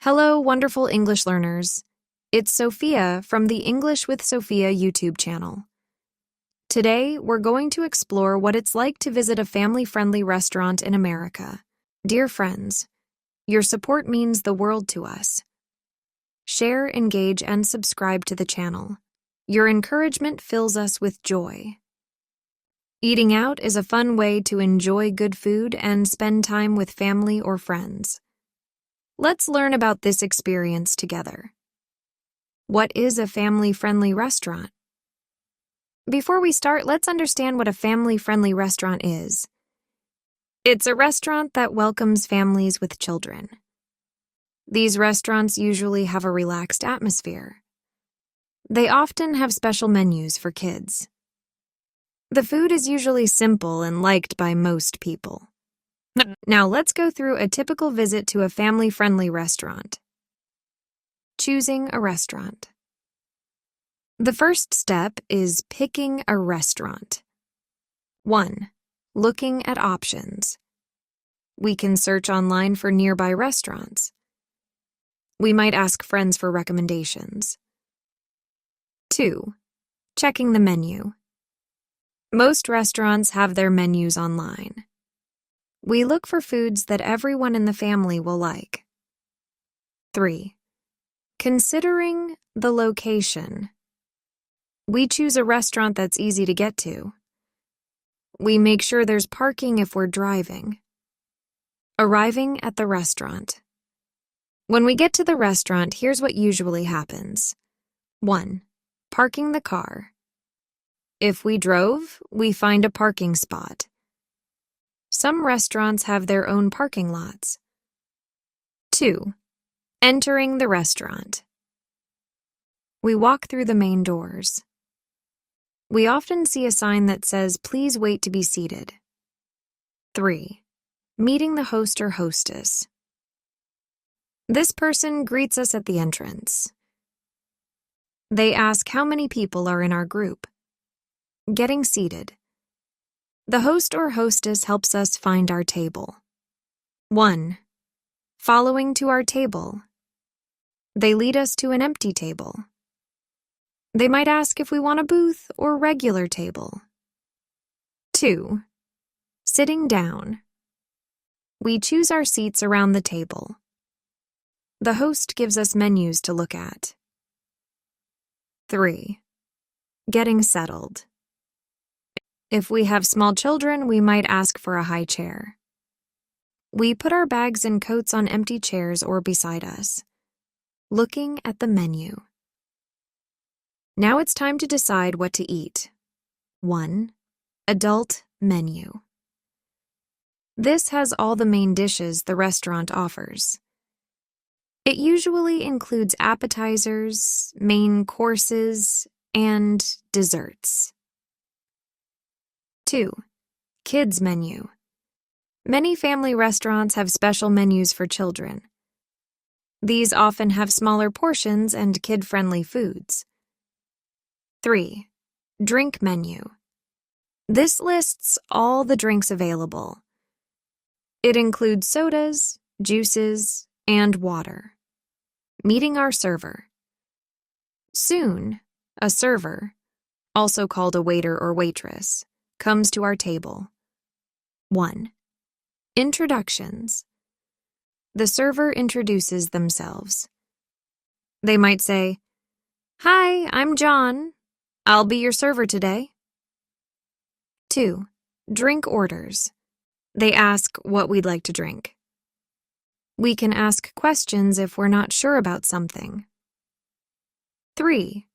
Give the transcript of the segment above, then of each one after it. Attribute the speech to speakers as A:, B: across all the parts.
A: Hello, wonderful English learners. It's Sophia from the English with Sophia YouTube channel. Today, we're going to explore what it's like to visit a family-friendly restaurant in America. Dear friends, your support means the world to us. Share, engage, and subscribe to the channel. Your encouragement fills us with joy. Eating out is a fun way to enjoy good food and spend time with family or friends. Let's learn about this experience together. What is a family-friendly restaurant? Before we start, let's understand what a family-friendly restaurant is. It's a restaurant that welcomes families with children. These restaurants usually have a relaxed atmosphere. They often have special menus for kids. The food is usually simple and liked by most people. Now let's go through a typical visit to a family-friendly restaurant. Choosing a restaurant. The first step is picking a restaurant. 1. Looking at options. We can search online for nearby restaurants. We might ask friends for recommendations. 2. Checking the menu. Most restaurants have their menus online. We look for foods that everyone in the family will like. 3. Considering the location. We choose a restaurant that's easy to get to. We make sure there's parking if we're driving. Arriving at the restaurant. When we get to the restaurant, here's what usually happens. 1. Parking the car. If we drove, we find a parking spot. Some restaurants have their own parking lots. 2. Entering the restaurant. We walk through the main doors. We often see a sign that says, "Please wait to be seated." 3. Meeting the host or hostess. This person greets us at the entrance. They ask how many people are in our group. Getting seated. The host or hostess helps us find our table. 1. Following to our table. They lead us to an empty table. They might ask if we want a booth or regular table. 2. Sitting down. We choose our seats around the table. The host gives us menus to look at. 3. Getting settled. If we have small children, we might ask for a high chair. We put our bags and coats on empty chairs or beside us, looking at the menu. Now it's time to decide what to eat. 1. Adult menu. This has all the main dishes the restaurant offers. It usually includes appetizers, main courses, and desserts. 2. Kids menu. Many family restaurants have special menus for children. These often have smaller portions and kid-friendly foods. 3. Drink menu. This lists all the drinks available. It includes sodas, juices, and water. Meeting our server. Soon, a server, also called a waiter or waitress, comes to our table. 1. Introductions. The server introduces themselves. They might say, "Hi, I'm John. I'll be your server today." 2. Drink orders. They ask what we'd like to drink. We can ask questions if we're not sure about something. 3.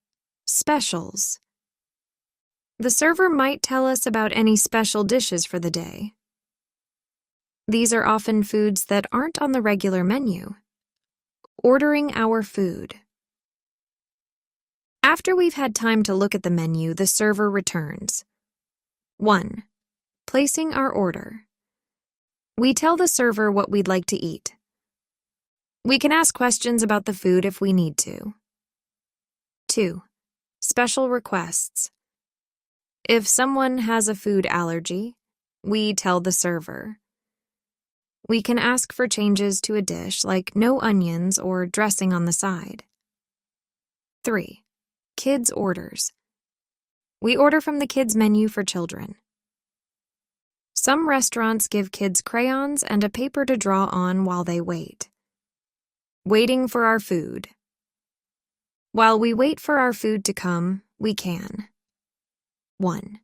A: Specials. The server might tell us about any special dishes for the day. These are often foods that aren't on the regular menu. Ordering our food. After we've had time to look at the menu, the server returns. 1. Placing our order. We tell the server what we'd like to eat. We can ask questions about the food if we need to. 2. Special requests. If someone has a food allergy, we tell the server. We can ask for changes to a dish like no onions or dressing on the side. 3. Kids' orders. We order from the kids' menu for children. Some restaurants give kids crayons and a paper to draw on while they wait. Waiting for our food. While we wait for our food to come, we can. 1.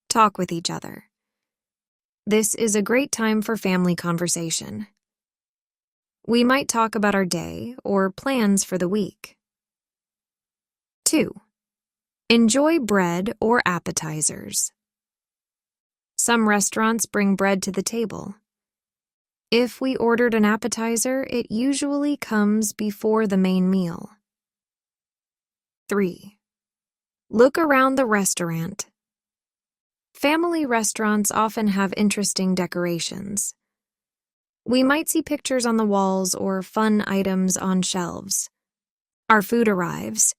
A: Talk with each other. This is a great time for family conversation. We might talk about our day or plans for the week. 2. Enjoy bread or appetizers. Some restaurants bring bread to the table. If we ordered an appetizer, it usually comes before the main meal. 3. Look around the restaurant. Family restaurants often have interesting decorations. We might see pictures on the walls or fun items on shelves. Our food arrives.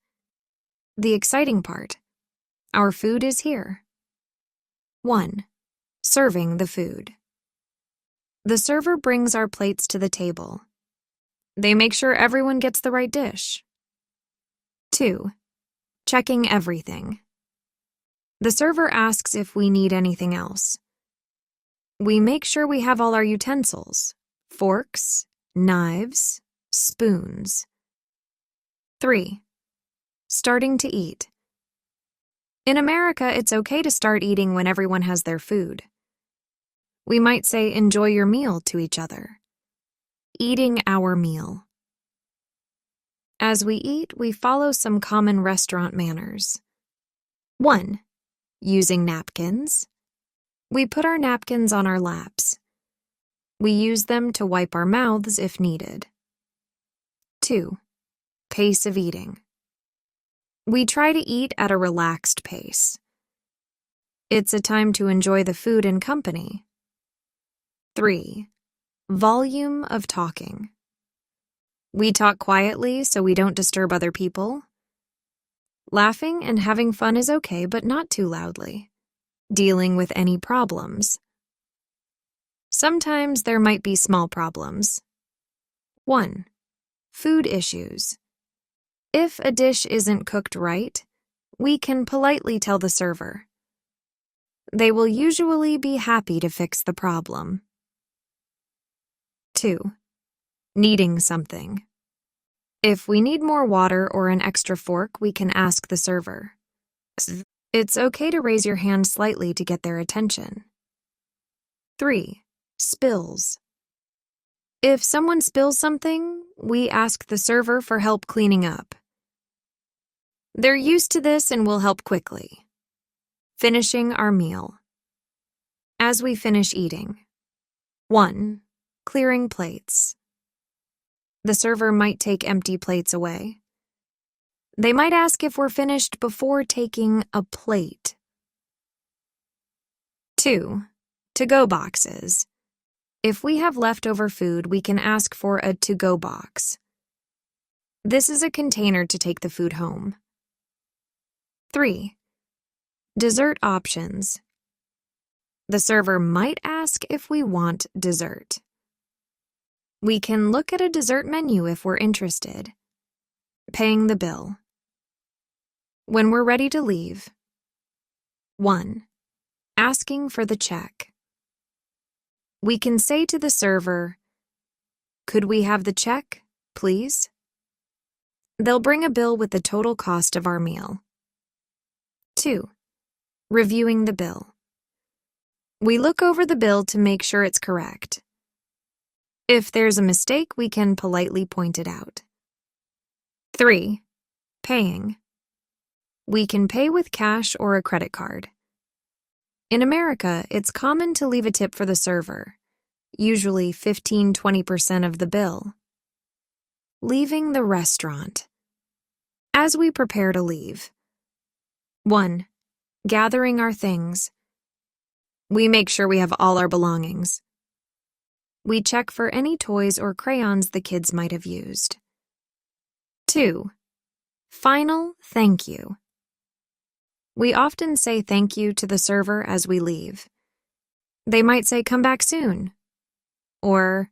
A: The exciting part: our food is here. 1. Serving the food. The server brings our plates to the table. They make sure everyone gets the right dish. 2. Checking everything. The server asks if we need anything else. We make sure we have all our utensils: forks, knives, spoons. 3. Starting to eat. In America, it's okay to start eating when everyone has their food. We might say "enjoy your meal" to each other. Eating our meal. As we eat, we follow some common restaurant manners. 1. Using napkins. We put our napkins on our laps. We use them to wipe our mouths if needed. 2. Pace of eating. We try to eat at a relaxed pace. It's a time to enjoy the food and company. 3. Volume of talking. We talk quietly so we don't disturb other people. Laughing and having fun is okay, but not too loudly. Dealing with any problems. Sometimes there might be small problems. 1. Food issues. If a dish isn't cooked right, we can politely tell the server. They will usually be happy to fix the problem. 2. Needing something. If we need more water or an extra fork, we can ask the server. It's okay to raise your hand slightly to get their attention. 3. Spills. If someone spills something, we ask the server for help cleaning up. They're used to this and will help quickly. Finishing our meal. As we finish eating. 1. Clearing plates. The server might take empty plates away. They might ask if we're finished before taking a plate. 2. To-go boxes. If we have leftover food, we can ask for a to-go box. This is a container to take the food home. 3. Dessert options. The server might ask if we want dessert. We can look at a dessert menu if we're interested. Paying the bill. When we're ready to leave. 1. Asking for the check. We can say to the server, "Could we have the check, please?" They'll bring a bill with the total cost of our meal. 2. Reviewing the bill. We look over the bill to make sure it's correct. If there's a mistake, we can politely point it out. 3. Paying. We can pay with cash or a credit card. In America, it's common to leave a tip for the server, usually 15–20% of the bill. Leaving the restaurant. As we prepare to leave. 1. Gathering our things. We make sure we have all our belongings. We check for any toys or crayons the kids might have used. 2. Final thank you. We often say thank you to the server as we leave. They might say, "Come back soon," or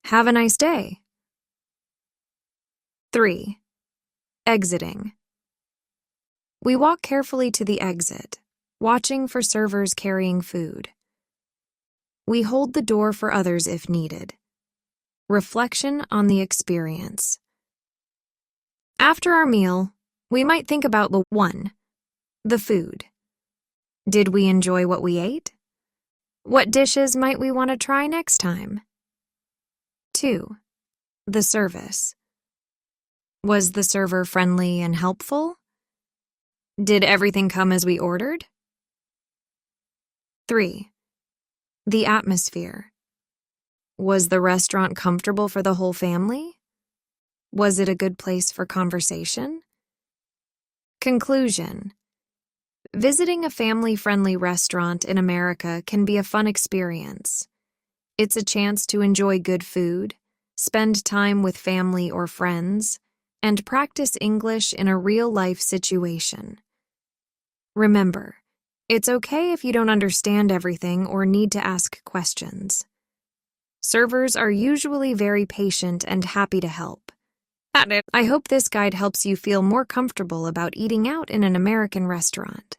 A: have a nice day. 3. Exiting. We walk carefully to the exit, watching for servers carrying food. We hold the door for others if needed. Reflection on the experience. After our meal, we might think about the food. Did we enjoy what we ate? What dishes might we want to try next time? 2. The service. Was the server friendly and helpful? Did everything come as we ordered? 3. The atmosphere. Was the restaurant comfortable for the whole family? Was it a good place for conversation? Conclusion. Visiting a family-friendly restaurant in America can be a fun experience. It's a chance to enjoy good food, spend time with family or friends, and practice English in a real-life situation. Remember, it's okay if you don't understand everything or need to ask questions. Servers are usually very patient and happy to help. I hope this guide helps you feel more comfortable about eating out in an American restaurant.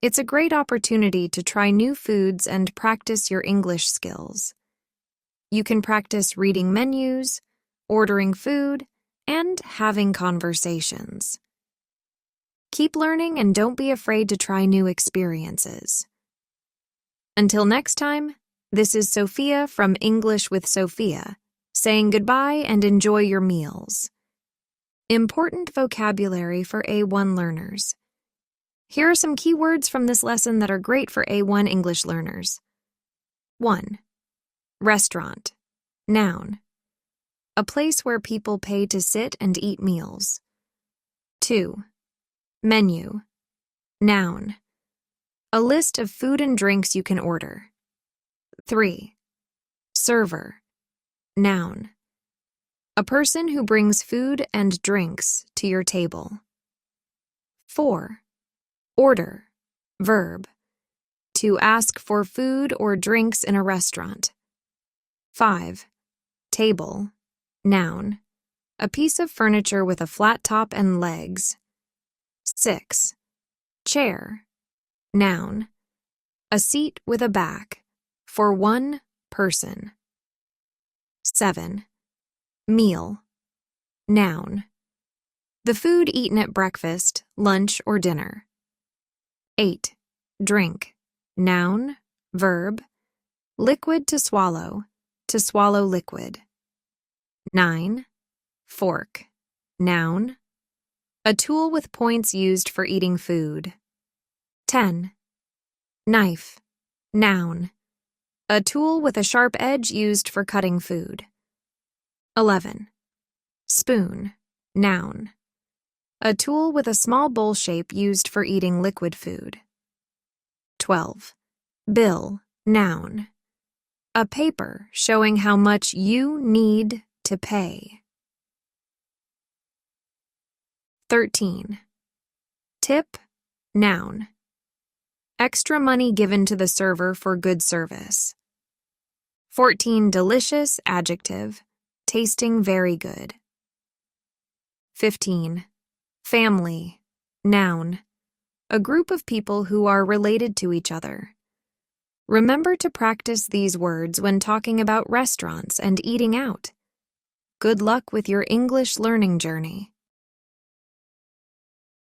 A: It's a great opportunity to try new foods and practice your English skills. You can practice reading menus, ordering food, and having conversations. Keep learning and don't be afraid to try new experiences. Until next time, this is Sophia from English with Sophia, saying goodbye and enjoy your meals. Important vocabulary for A1 learners. Here are some key words from this lesson that are great for A1 English learners. 1. Restaurant. Noun. A place where people pay to sit and eat meals. 2. Menu. Noun. A list of food and drinks you can order. 3. Server. Noun. A person who brings food and drinks to your table. 4. Order. Verb. To ask for food or drinks in a restaurant. 5. Table. Noun. A piece of furniture with a flat top and legs. 6. Chair. Noun. A seat with a back for one person. 7. Meal. Noun. The food eaten at breakfast, lunch, or dinner. 8. Drink. Noun. Verb. Liquid to swallow liquid. 9. Fork. Noun. A tool with points used for eating food. 10. Knife. Noun. A tool with a sharp edge used for cutting food. 11. Spoon. Noun. A tool with a small bowl shape used for eating liquid food. 12. Bill. Noun. A paper showing how much you need to pay. 13. Tip. Noun. Extra money given to the server for good service. 14. Delicious. Adjective. Tasting very good. 15. Family. Noun. A group of people who are related to each other. Remember to practice these words when talking about restaurants and eating out. Good luck with your English learning journey.